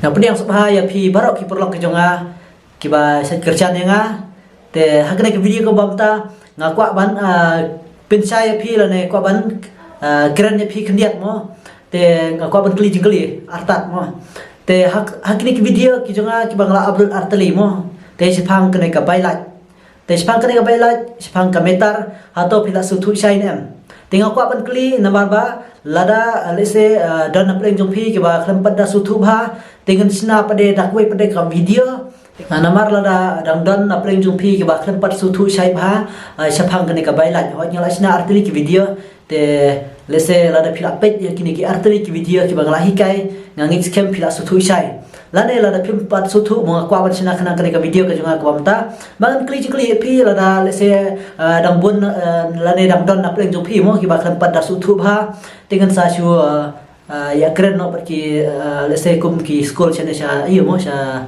Nah, pediang subhaya pi barok ki perlok ke jonga ki ba set kerjaan nga te hakne ke video ko bamta nga kwa ban pensaya pi la ne kwa ban keren ne pi kendiat mo te nga kwa ban kli jingli artat mo te hakne ke video ki jonga ki bangla upload artali mo te sipang kene ka bailat te sipang kene ka bailat sipang ka metar hato pila sutu sai nem tengok kwa ban kli nambar ba lada lese dan pleng jongpi ke ba klempat da sutu ba dengan sina pade dakwai pade ka video nambar lada dang dan pleng jongpi ke ba klempat sutu sai ba sapang kene ka bailat ho nyala sina artili ki video te lese lada pila pet ya kini ki artili ki video ki bangla hikai ngangik scam pila sutu sai lane lada pimpat sutu mo kwa ban sina kana kene ka video ka junga kwa mta bangan kli pi lada lese dang bun lane dang don na pleng jongpi mo ki ba klempat da sutu ba dengan sa shu ya keren no pergi lese kum ki school chane sha iyo mo sha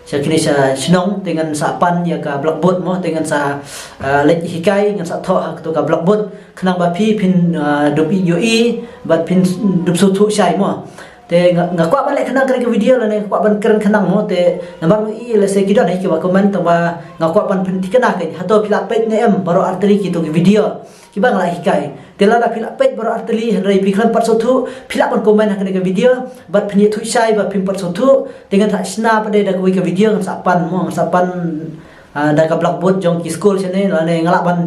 kini sha shnong dengan sa pan ya ka blackboard mo dengan sa let hikai dengan sa tho to ka blackboard khnang ba pi pin dup yoi bat pin dup sutu sai mo te ngakwa ban le khnang kene video la ne kwa ban keren khnang mo te nambar mo i lese kidon hai ki ba comment to ba ngakwa ban pin tikana ke hato pila pet ne em baro arteri ki to video ki bang la hikai tela da pila pet baro arteri rai pi klan pat sotu pila ban comment kene ke video bat pni thu sai ba pin pat sotu dengan tak sna pade da ke video ngam sapan mo sapan da ka blackboard jong ki school chane la ne ngalak ban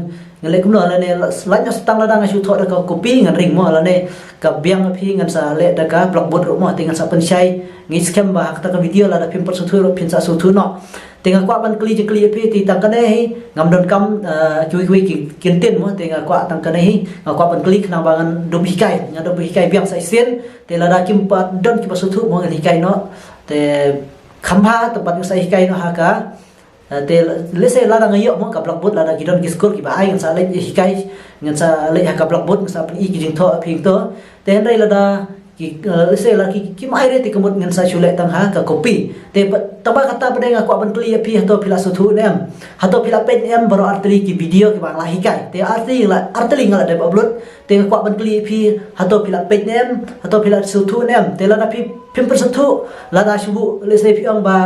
ngale kumno la ne lanya setang ladang asu tho da ka copy ngan ring mo la ne ka biang phi ngan sa le da ka blackboard ro mo dengan sa pensai ngi scam ba ka video la da pin pat sotu ro pin sa sotu no tengah kwa ban kli pi ti tang kane hi ngam don kam chui ki kintin mo tengah kwa tang kane hi kwa ban kli khna bangan dum hikai nya dum hikai biang sai sen te la da kim pat don ki pasotu mo ngan hikai no te khamha tempat sai hikai no ha ka te lese la da ngayo mo ka blackboard la da ki don ki skor ki ba ai ngan sa le hikai ngan sa le ha ka blackboard ngan sa pi ki jing tho phing to te rai la da ki lese la ki mai re te kemut ngan sa chule tang ha ka copy te taba kata pada nga kwa ban kli pi hato pila sutu nem hato pila pet em baro arteli ki video ki bang la hikai te arteli ngala de upload te kwa ban kli pi hato pila pet nem hato pila sutu nem te la na pi pimper sutu la da shubu lese pi ang ba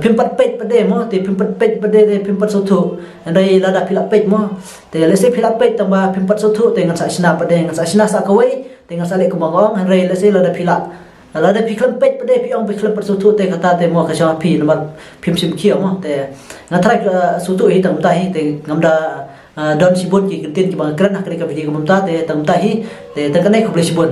pimpat pet pade mo te pimpat pet pade te pimpat sutu andai la da pila pet mo te lese pila pet tamba pimpat sutu te ngan sa sina pade ngan sa sina sa kawai te ngan sa le kumangong andai lese la da pila la da pi klam pet pade pi ong pi klam sutu te kata te mo ka sha pi nomor pim sim khio mo te ngatrai sutu hi tam ta hi te ngamda don sibun ki tin ki bang kran hakre ka video ka mumta te tam ta hi te ta kanai khobli sibun